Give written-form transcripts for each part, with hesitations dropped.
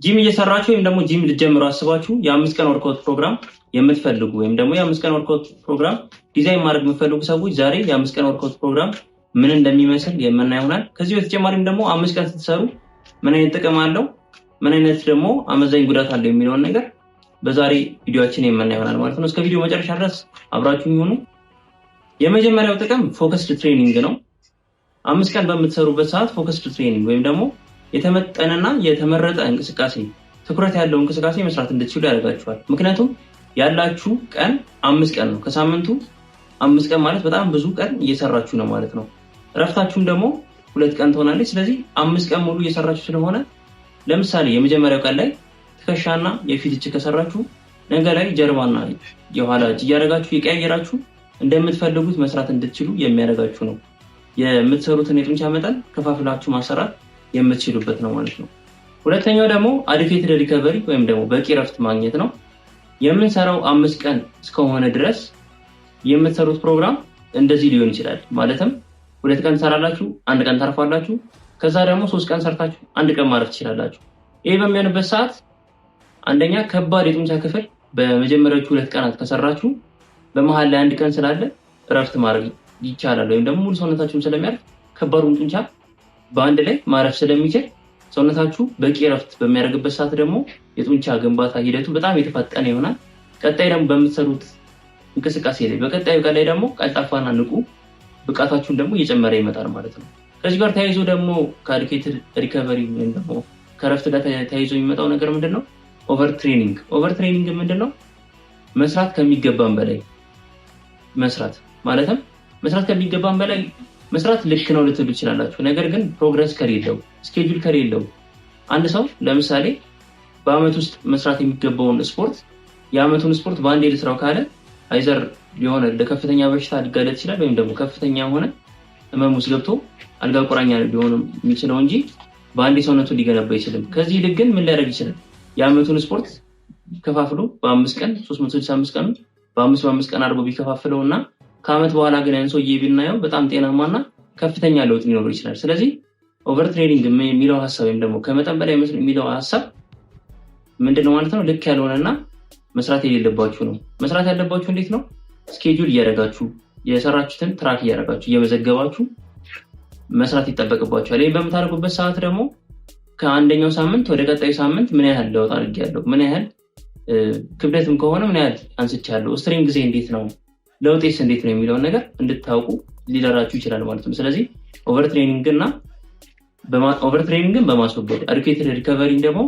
ጂም እየሰራችሁ ወይም ደግሞ ጂም ልትጀምሩ አስባችሁ የ5 ቀን ወርክአውት ፕሮግራም የምትፈልጉ ወይም ደግሞ የ5 ቀን ወርክአውት ፕሮግራም ዲዛይን ማድረግ የምትፈልጉ ሰዎች ዛሬ የ5 ቀን ወርክአውት ፕሮግራም ምን እንደሚመስል የምናየው ይሆናል። ከዚህ በተጨማሪም ደግሞ 5 ቀን ስትሰሩ ምን አይነት ጥቅም አለው፣ ምን አይነት ደግሞ አመዛኝ ጉዳት አለው የሚለውን ነገር በዛሬ ቪዲዮአችን የምናየው ይሆናል ማለት ነው። እስከ ቪዲዮ መጨረሻ ድረስ አብራችሁኝ ሁኑ። የመጀመሪያው ጥቅም ፎከስድ ትሬኒንግ ነው። 5 ቀን በምትሰሩበት ሰዓት ፎከስድ ትሬኒንግ ወይም ደግሞ የተመጠነና የተመረጠ እንቅስቃሴ ትኩረት ያለው እንቅስቃሴ መስራት እንድትችሉ ያደርጋችኋል። ምክንያቱም ያላችሁ ቀን 5 ቀን ነው። ከሳምንቱ 5 ቀን ማለት በጣም ብዙ ቀን እየሰራችሁ ነው ማለት ነው። እረፍታችሁም ደግሞ 2 ቀን ትሆናለች። ስለዚህ 5 ቀን ሙሉ እየሰራችሁ ስለሆነ ለምሳሌ የመጀመሪያው ቀን ላይ ትከሻና የፊት እጅ ከሰራችሁ ነገ ላይ ጀርባና የኋላ እጅ እያደረጋችሁ የቀያየራችሁ እንደምትፈልጉት መስራት እንድትችሉ የሚያደርጋችሁ ነው። የምትሰሩትን የጡንቻ መጠን ከፋፍላችሁ ማሰራት የምትችሉበት ነው ማለት ነው። ሁለተኛው ደግሞ አዲኩዌትድ ሪከቨሪ ወይም ደግሞ በቂ ረፍት ማግኘት ነው። የምንሰራው 5 ቀን እስከሆነ ድረስ የምትሰሩት ፕሮግራም እንደዚህ ሊሆን ይችላል። ማለትም 2 ቀን ትሰራላችሁ፣ 1 ቀን ታርፋላችሁ። ከዛ ደግሞ 3 ቀን ሰርታችሁ 1 ቀን ማረፍ ትችላላችሁ። ይሄ በሚሆንበት ሰዓት አንደኛ ከባድ የጡንቻ ክፍል በመጀመሪያዎቹ 2 ቀናት ከሰራችሁ በመሃል ላይ 1 ቀን ስላለ እረፍት ማድረግ ይቻላል። ወይም ደግሞ ሙሉ ሰውነታችሁን ስለሚያርፍ ከባዱን ጡንቻ በአንድ ላይ ማረፍ ስለሚችል ሰውነታችሁ በቂ ረፍት በሚያደርግበት ሰዓት ደግሞ የጡንቻ ግንባታ ሂደቱ በጣም የተፋጠነ ይሆናል። ቀጣይ ደግሞ በምትሰሩት እንቅስቃሴ ላይ በቀጣዩ ቀን ላይ ደግሞ ቀልጣፋና ንቁ ብቃታችሁን ደግሞ እየጨመረ ይመጣል ማለት ነው። ከዚህ ጋር ተያይዞ ደግሞ ከአዲኩዌትድ ሪከቨሪ ወይም ደግሞ ከረፍት ጋር ተያይዞ የሚመጣው ነገር ምንድነው? ኦቨር ትሬኒንግ። ኦቨር ትሬኒንግ ምንድነው? መስራት ከሚገባን በላይ መስራት ማለትም መስራት ከሚገባን በላይ መስራት ልክ ነው ልትሉ ትችላላችሁ። ነገር ግን ፕሮግረስ ከሌለው ስኬጁል ከሌለው አንድ ሰው ለምሳሌ በአመት ውስጥ መስራት የሚገባውን ስፖርት የአመቱን ስፖርት በአንዴ ልስራው ካለ አይዘር ሊሆን ለከፍተኛ በሽታ ሊጋለጥ ይችላል፣ ወይም ደግሞ ከፍተኛ የሆነ ህመም ውስጥ ገብቶ አልጋ ቁራኛ ሊሆን የሚችለው እንጂ በአንዴ ሰውነቱን ሊገነባ አይችልም። ከዚህ ይልቅ ግን ምን ሊያደርግ ይችላል? የአመቱን ስፖርት ከፋፍሎ በ5 ቀን 365 ቀን በ5 ቀን አድርጎ ቢከፋፍለውና ከአመት በኋላ ግን ያን ሰውዬ ብናየው በጣም ጤናማና ከፍተኛ ለውጥ ሊኖረው ይችላል። ስለዚህ ኦቨር ትሬኒንግ የሚለው ሐሳብ ወይም ደግሞ ከመጠን በላይ የሚለው ሐሳብ ምንድነው ማለት ነው? ልክ ያልሆነና መስራት የሌለባችሁ ነው። መስራት ያለባችሁ እንዴት ነው? ስኬጁል እያደረጋችሁ የሰራችሁትን ትራክ እያደረጋችሁ እየመዘገባችሁ መስራት ይጠበቅባችኋል። ይሄን በምታደርጉበት ሰዓት ደግሞ ከአንደኛው ሳምንት ወደ ቀጣዩ ሳምንት ምን ያህል ለውጥ አድርጌያለሁ፣ ምን ያህል ክብደትም ከሆነ ምን ያህል አንስቻለሁ፣ ስትሬንግ ጊዜ እንዴት ነው፣ ለውጤስ እንዴት ነው የሚለውን ነገር እንድታውቁ ሊደራችሁ ይችላል ማለት ነው። ስለዚህ ኦቨር ትሬኒንግን በማስወገድ አዲኩዌትድ ሪከቨሪን ደግሞ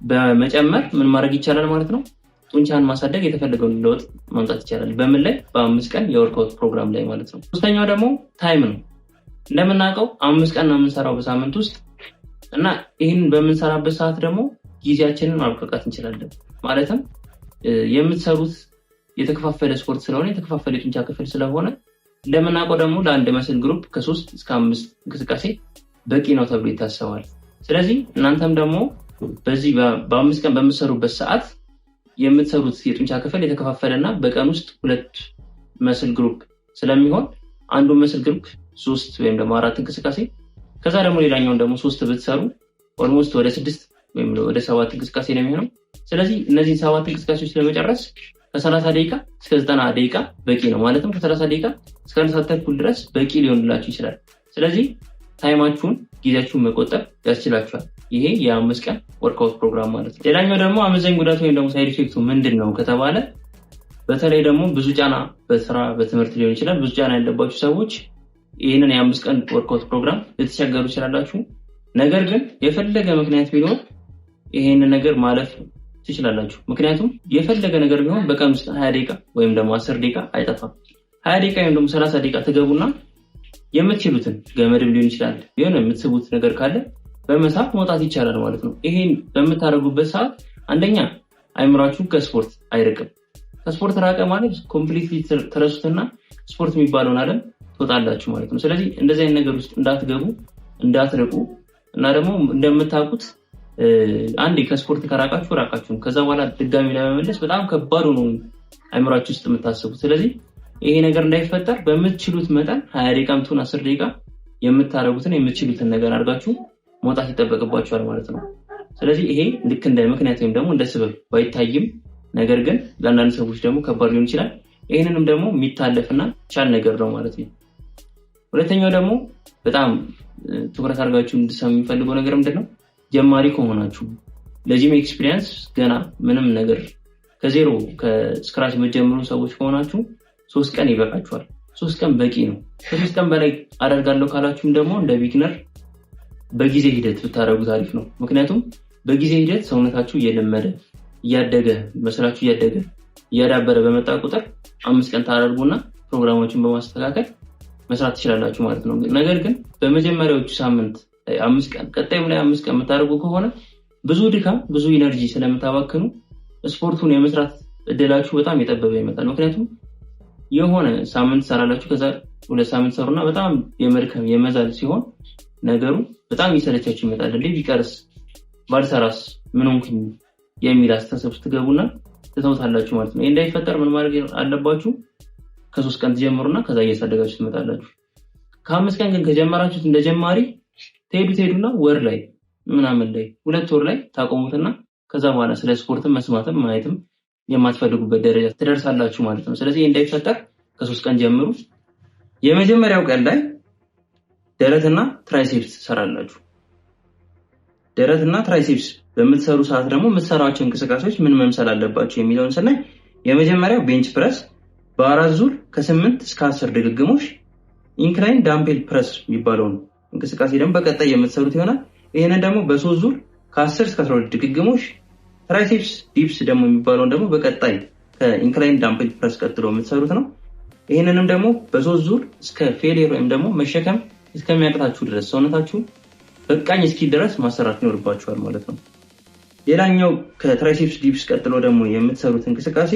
በመጨመር ምን ማድረግ ይቻላል ማለት ነው? ጡንቻን ማሳደግ፣ የተፈለገውን ለውጥ ማምጣት ይቻላል። በምን ላይ? በ5 ቀን የወርክአውት ፕሮግራም ላይ ማለት ነው። ሶስተኛው ደግሞ ታይም ነው። እንደምናውቀው 5 ቀን ነው የምንሰራው በሳምንት ውስጥ እና ይህን በምንሰራበት ሰዓት ደግሞ ጊዜያችንን ማብቃቃት እንችላለን። ማለትም የምትሰሩት የተከፋፈለ ስፖርት ስለሆነ የተከፋፈለ የጡንቻ ክፍል ስለሆነ እንደምናውቀው ደግሞ ለአንድ መስል ግሩፕ ከ3 እስከ 5 እንቅስቃሴ በቂ ነው ተብሎ ይታሰባል። ስለዚህ እናንተም ደግሞ በዚህ በ5 ቀን በምትሰሩበት ሰዓት የምትሰሩት የጡንቻ ክፍል የተከፋፈለና በቀን ውስጥ 2 መስል ግሩፕ ስለሚሆን አንዱ መስል ግሩፕ 3 ወይም ደግሞ 4 እንቅስቃሴ ከዛ ደግሞ ሌላኛውን ደግሞ 3 ብትሰሩ ኦልሞስት ወደ 6 ወይም ወደ 7 እንቅስቃሴ ነው የሚሆነው። ስለዚህ እነዚህ 7 እንቅስቃሴዎች ለመጨረስ ከ30 ደቂቃ እስከ 90 ደቂቃ በቂ ነው። ማለትም ከ30 ደቂቃ እስከ 1 ሰዓት ተኩል ድረስ በቂ ሊሆንላችሁ ይችላል። ስለዚህ ታይማችሁን፣ ጊዜያችሁን መቆጠብ ያስችላችኋል። ይሄ የ5 ቀን ወርክአውት ፕሮግራም ማለት ነው። ሌላኛው ደግሞ አመዛኝ ጉዳቱ ወይም ደግሞ ሳይድ ኢፌክቱ ምንድነው ከተባለ በተለይ ደግሞ ብዙ ጫና በስራ በትምህርት ሊሆን ይችላል። ብዙ ጫና ያለባችሁ ሰዎች ይህንን የ5 ቀን ወርክአውት ፕሮግራም ልትቸገሩ ይችላላችሁ። ነገር ግን የፈለገ ምክንያት ቢኖር ይሄንን ነገር ማለፍ ትችላላችሁ። ምክንያቱም የፈለገ ነገር ቢሆን በቀን ውስጥ 20 ደቂቃ ወይም ደግሞ 10 ደቂቃ አይጠፋም። 20 ደቂቃ ወይም ደግሞ 30 ደቂቃ ትገቡና የምትችሉትን ገመድም ሊሆን ይችላል የሆነ የምትስቡት ነገር ካለ በመሳብ መውጣት ይቻላል ማለት ነው። ይሄን በምታደርጉበት ሰዓት አንደኛ አይምራችሁ ከስፖርት አይርቅም። ከስፖርት ራቀ ማለት ኮምፕሊትሊ ተረሱትና ስፖርት የሚባለውን ዓለም ትወጣላችሁ ማለት ነው። ስለዚህ እንደዚህ አይነት ነገር ውስጥ እንዳትገቡ እንዳትርቁ እና ደግሞ እንደምታውቁት አንዴ ከስፖርት ከራቃችሁ ከዛ በኋላ ድጋሚ ለመመለስ በጣም ከባድ ነው አይምራችሁ ውስጥ የምታስቡት። ስለዚህ ይሄ ነገር እንዳይፈጠር በምትችሉት መጠን 20 ደቂቃም ትሁን 10 ደቂቃ የምታረጉትን የምትችሉትን ነገር አድርጋችሁ መውጣት ይጠበቅባችኋል ማለት ነው። ስለዚህ ይሄ ልክ እንደ ምክንያት ወይም ደግሞ እንደ ስበብ ባይታይም ነገር ግን ለአንዳንድ ሰዎች ደግሞ ከባድ ሊሆን ይችላል። ይሄንንም ደግሞ የሚታለፍና ቻል ነገር ነው ማለት ነው። ሁለተኛው ደግሞ በጣም ትኩረት አድርጋችሁ እንድትሰሙ የሚፈልገው ነገር ምንድነው? ጀማሪ ከሆናችሁ ለጂም ኤክስፒሪየንስ ገና ምንም ነገር ከዜሮ ከስክራች መጀመሩ ሰዎች ከሆናችሁ 3 ቀን ይበቃችኋል። 3 ቀን በቂ ነው። ከ3 ቀን በላይ አደርጋለሁ ካላችሁም ደግሞ እንደ ቢግነር በጊዜ ሂደት ብታደርጉት አሪፍ ነው። ምክንያቱም በጊዜ ሂደት ሰውነታችሁ እየለመደ እያደገ መስላችሁ እያዳበረ በመጣ ቁጥር 5 ቀን ታደርጉና ፕሮግራሞችን በማስተካከል መስራት ትችላላችሁ ማለት ነው። ነገር ግን በመጀመሪያዎቹ ሳምንት 5 ቀን ቀጣይም ላይ 5 ቀን የምታደርጉ ከሆነ ብዙ ድካም ብዙ ኢነርጂ ስለምታባክኑ ስፖርቱን የመስራት እድላችሁ በጣም የጠበበ ይመጣል። ምክንያቱም የሆነ ሳምንት ሰራላችሁ ከዛ 2 ሳምንት ሰሩና በጣም የመድከም የመዛል ሲሆን ነገሩ በጣም ይሰለቻችሁ ይመጣል። እንዴ ቢቀርስ ባልሰራስ ምን ሆንኩኝ የሚል አስተሳሰብ ስትገቡና ትተውታላችሁ ማለት ነው። እንዳይፈጠር ምን ማድረግ አለባችሁ? ከ3 ቀን ትጀምሩና ከዛ እያሳደጋችሁ ትመጣላችሁ። ከ5 ቀን ግን ከጀመራችሁት እንደጀማሪ ትሄዱና ወር ላይ ምናምን ላይ 2 ወር ላይ ታቆሙትና ከዛ በኋላ ስለ ስፖርትም መስማትም ማየትም የማትፈልጉበት ደረጃ ትደርሳላችሁ ማለት ነው። ስለዚህ እንዳይፈጠር ከ3 ቀን ጀምሩ። የመጀመሪያው ቀን ላይ ደረትና ትራይሴፕስ ሰራላችሁ። ደረትና ትራይሴፕስ በምትሰሩ ሰዓት ደግሞ የምትሰራቸው እንቅስቃሴዎች ምን መምሰል አለባቸው የሚለውን ስናይ የመጀመሪያው ቤንች ፕረስ በ4 ዙር ከ8 እስከ 10 ድግግሞሽ፣ ኢንክላይን ዳምፔል ፕረስ የሚባለውን እንቅስቃሴ ደግሞ በቀጣይ የምትሰሩት ይሆናል። ይሄንን ደግሞ በ3 ዙር ከ10 እስከ 12 ድግግሞሽ፣ ትራይሴፕስ ዲፕስ ደግሞ የሚባለውን ደግሞ በቀጣይ ከኢንክላይን ዳምፔል ፕረስ ቀጥሎ የምትሰሩት ነው። ይሄንንም ደግሞ በ3 ዙር እስከ ፌሊየር ወይም ደግሞ መሸከም እስከሚያቅታችሁ ድረስ ሰውነታችሁ በቃኝ እስኪ ድረስ ማሰራት ይኖርባችኋል ማለት ነው። ሌላኛው ከትራይሴፕስ ዲፕስ ቀጥሎ ደግሞ የምትሰሩት እንቅስቃሴ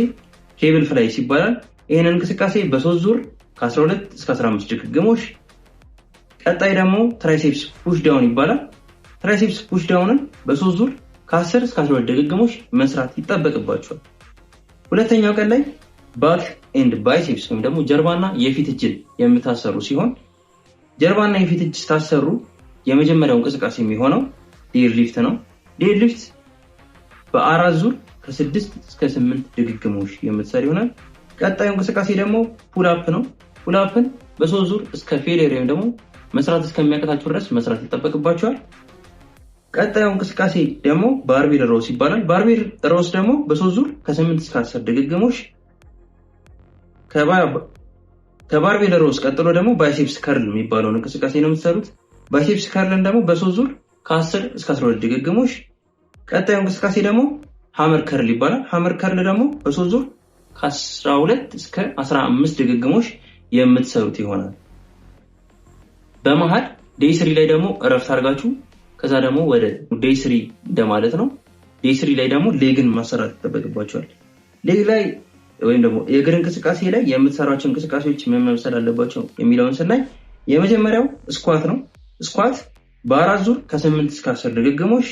ኬብል ፍላይስ ይባላል። ይሄንን እንቅስቃሴ በ3 ዙር ከ12 እስከ 15 ድግግሞሽ፣ ቀጣይ ደግሞ ትራይሴፕስ ፑሽ ዳውን ይባላል። ትራይሴፕስ ፑሽ ዳውንን በ3 ዙር ከ10 እስከ 12 ድግግሞሽ መስራት ይጠበቅባችኋል። ሁለተኛው ቀን ላይ ባክ ኤንድ ባይሴፕስ ወይም ደግሞ ጀርባና የፊት እጅን የምታሰሩ ሲሆን ጀርባና የፊት እጅ ታሰሩ የመጀመሪያው እንቅስቃሴ የሚሆነው ዴድሊፍት ነው። ዴድሊፍት በ4 ዙር ከ6 እስከ 8 ድግግሞሽ የምትሰሩ ይሆናል። ቀጣዩ እንቅስቃሴ ደግሞ ፑል አፕ ነው። ፑል አፕን በ3 ዙር እስከ ፌሊየር ወይም ደግሞ መስራት እስከሚያቅታችሁ ድረስ መስራት ይጠበቅባችኋል። ቀጣዩ እንቅስቃሴ ደግሞ ባርቤል ሮስ ይባላል። ባርቤል ሮስ ደግሞ በ3 ዙር ከ8 እስከ 10 ድግግሞሽ፣ ከባርቤል ሮስ ቀጥሎ ደግሞ ባይሴፕስ ከርል የሚባለውን እንቅስቃሴ ነው የምትሰሩት። ባይሴፕስ ከርልን ደግሞ በ3 ዙር ከ10 እስከ 12 ድግግሞሽ፣ ቀጣዩ እንቅስቃሴ ደግሞ ሃመር ከርል ይባላል። ሃመር ከርል ደግሞ በ3 ዙር ከ12 እስከ 15 ድግግሞሽ የምትሰሩት ይሆናል። በመሃል ዴይ 3 ላይ ደግሞ እረፍት አድርጋችሁ ከዛ ደግሞ ወደ ዴይ 3 እንደማለት ነው። ዴይ 3 ላይ ደግሞ ሌግን ማሰራት ይጠበቅባችኋል። ሌግ ላይ ወይም ደግሞ የእግር እንቅስቃሴ ላይ የምትሰራቸው እንቅስቃሴዎች ምን መምሰል አለባቸው የሚለውን ስናይ የመጀመሪያው ስኳት ነው። ስኳት በ4 ዙር ከ8 እስከ 10 ድግግሞሽ፣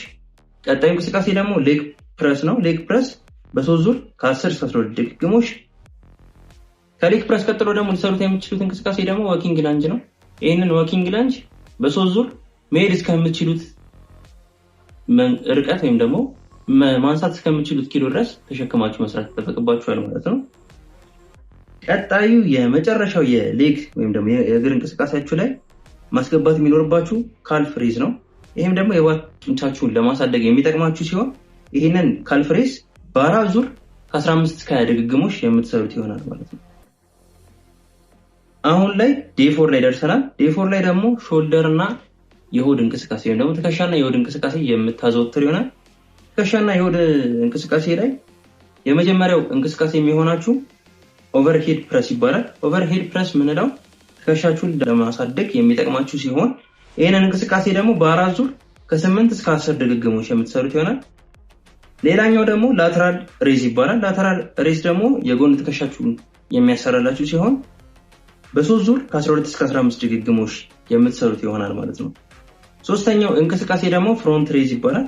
ቀጣዩ እንቅስቃሴ ደግሞ ሌግ ፕረስ ነው። ሌግ ፕረስ በ3 ዙር ከ10 እስከ 12 ድግግሞሽ። ከሌግ ፕረስ ቀጥሎ ደግሞ ሊሰሩት የምትችሉት እንቅስቃሴ ደግሞ ወኪንግ ላንጅ ነው። ይህንን ወኪንግ ላንጅ በ3 ዙር መሄድ እስከምትችሉት ርቀት ወይም ደግሞ ማንሳት እስከምትችሉት ኪሎ ድረስ ተሸክማችሁ መስራት ይጠበቅባችኋል ማለት ነው። ቀጣዩ የመጨረሻው የሌግ ወይም ደግሞ የእግር እንቅስቃሴያችሁ ላይ ማስገባት የሚኖርባችሁ ካልፍ ሬዝ ነው። ይህም ደግሞ የባት ጡንቻችሁን ለማሳደግ የሚጠቅማችሁ ሲሆን ይህንን ካልፍ ሬዝ በ4 ዙር ከ15 እስከ 20 ድግግሞሽ የምትሰሩት ይሆናል ማለት ነው። አሁን ላይ ዴይ 4 ላይ ደርሰናል። ዴይ 4 ላይ ደግሞ ሾልደር እና የሆድ እንቅስቃሴ ወይም ደግሞ ትከሻና የሆድ እንቅስቃሴ የምታዘወትር ይሆናል። ትከሻና የሆድ እንቅስቃሴ ላይ የመጀመሪያው እንቅስቃሴ የሚሆናችሁ ኦቨርሄድ ፕረስ ይባላል። ኦቨርሄድ ፕረስ ምንለው ትከሻችሁን ለማሳደግ የሚጠቅማችሁ ሲሆን ይህንን እንቅስቃሴ ደግሞ በ4 ዙር ከ8 እስከ 10 ድግግሞሽ የምትሰሩት ይሆናል። ሌላኛው ደግሞ ላተራል ሬዝ ይባላል። ላተራል ሬዝ ደግሞ የጎን ትከሻችሁን የሚያሰራላችሁ ሲሆን በ3 ዙር ከ12 እስከ 15 ድግግሞሽ የምትሰሩት ይሆናል ማለት ነው። ሶስተኛው እንቅስቃሴ ደግሞ ፍሮንት ሬዝ ይባላል።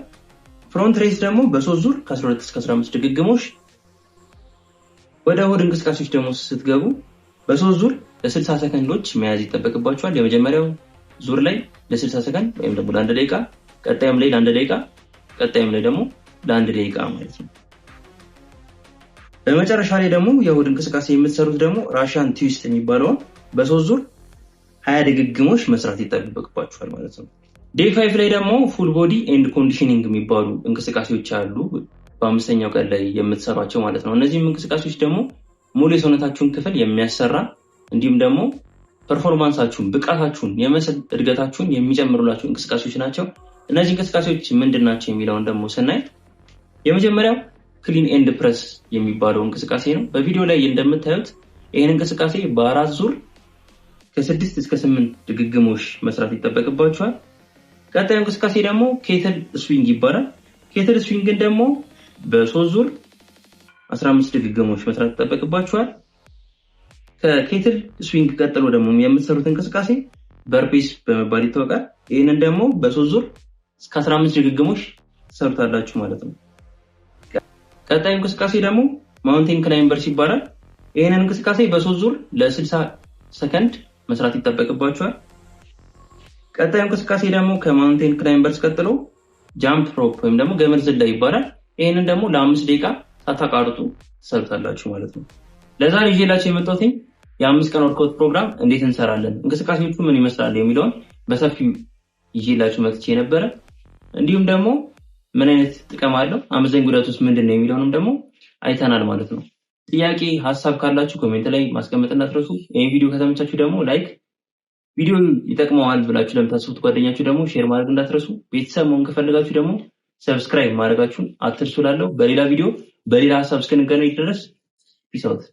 ፍሮንት ሬዝ ደግሞ በ3 ዙር ከ12 እስከ 15 ድግግሞሽ። ወደ ሆድ እንቅስቃሴዎች ደግሞ ስትገቡ በ3 ዙር ለ60 ሰከንዶች መያዝ ይጠበቅባችኋል። የመጀመሪያው ዙር ላይ ለ60 ሰከንድ ወይም ደግሞ ለ1 ደቂቃ፣ ቀጣዩም ላይ ለ1 ደቂቃ፣ ቀጣይም ላይ ደግሞ ለ1 ደቂቃ ማለት ነው። በመጨረሻ ላይ ደግሞ የሆድ እንቅስቃሴ የምትሰሩት ደግሞ ራሽያን ትዊስት የሚባለውን በ3 ዙር 20 ድግግሞች መስራት ይጠበቅባችኋል ማለት ነው። ዴይ 5 ላይ ደግሞ ፉል ቦዲ ኤንድ ኮንዲሽኒንግ የሚባሉ እንቅስቃሴዎች አሉ በ5ኛው ቀን ላይ የምትሰሯቸው ማለት ነው። እነዚህም እንቅስቃሴዎች ደግሞ ሙሉ የሰውነታችሁን ክፍል የሚያሰራ እንዲሁም ደግሞ ፐርፎርማንሳችሁን ብቃታችሁን የመሰል እድገታችሁን የሚጨምሩላችሁ እንቅስቃሴዎች ናቸው። እነዚህ እንቅስቃሴዎች ምንድናቸው የሚለውን ደግሞ ስናይ የመጀመሪያው ክሊን ኤንድ ፕረስ የሚባለው እንቅስቃሴ ነው። በቪዲዮ ላይ እንደምታዩት ይሄን እንቅስቃሴ በ4 ዙር ከ6 እስከ 8 ድግግሞሽ መስራት ይጠበቅባችኋል። ቀጣዩ እንቅስቃሴ ደግሞ ኬትል ስዊንግ ይባላል። ኬትል ስዊንግን ደግሞ በ3 ዙር 15 ድግግሞች መስራት ይጠበቅባችኋል። ከኬትል ስዊንግ ቀጥሎ ደግሞ የምትሰሩት እንቅስቃሴ በርፔስ በመባል ይታወቃል። ይሄንን ደግሞ በ3 ዙር እስከ 15 ድግግሞች ትሰሩታላችሁ ማለት ነው። ቀጣዩ እንቅስቃሴ ደግሞ ማውንቴን ክላይምበርስ ይባላል። ይሄንን እንቅስቃሴ በ3 ዙር ለ60 ሰከንድ መስራት ይጠበቅባችኋል። ቀጣዩ እንቅስቃሴ ደግሞ ከማውንቴን ክላይምበርስ ቀጥሎ ጃምፕ ሮፕ ወይም ደግሞ ገመድ ዝላይ ይባላል። ይሄንን ደግሞ ለ5 ደቂቃ ሳታቋርጡ ትሰሩታላችሁ ማለት ነው። ለዛሬ ይዤላችሁ የመጣሁት የ5 ቀን ወርክአውት ፕሮግራም እንዴት እንሰራለን፣ እንቅስቃሴዎቹ ምን ይመስላሉ የሚለውን በሰፊው ይዤላችሁ መጥቼ ነበረ። እንዲሁም ደግሞ ምን አይነት ጥቅም አለው፣ አመዛኝ ጉዳቱስ ምንድነው የሚለውንም ደግሞ አይተናል ማለት ነው። ጥያቄ ሐሳብ ካላችሁ ኮሜንት ላይ ማስቀመጥ እንዳትረሱ። ይሄን ቪዲዮ ከተመቻችሁ ደግሞ ላይክ፣ ቪዲዮ ይጠቅመዋል ብላችሁ ለምታስቡት ጓደኛችሁ ደግሞ ሼር ማድረግ እንዳትረሱ። ቤተሰብ መሆን ከፈለጋችሁ ደግሞ ሰብስክራይብ ማድረጋችሁን አትርሱ። ላለው በሌላ ቪዲዮ በሌላ ሐሳብ እስክንገናኝ ድረስ ፒስ አውት።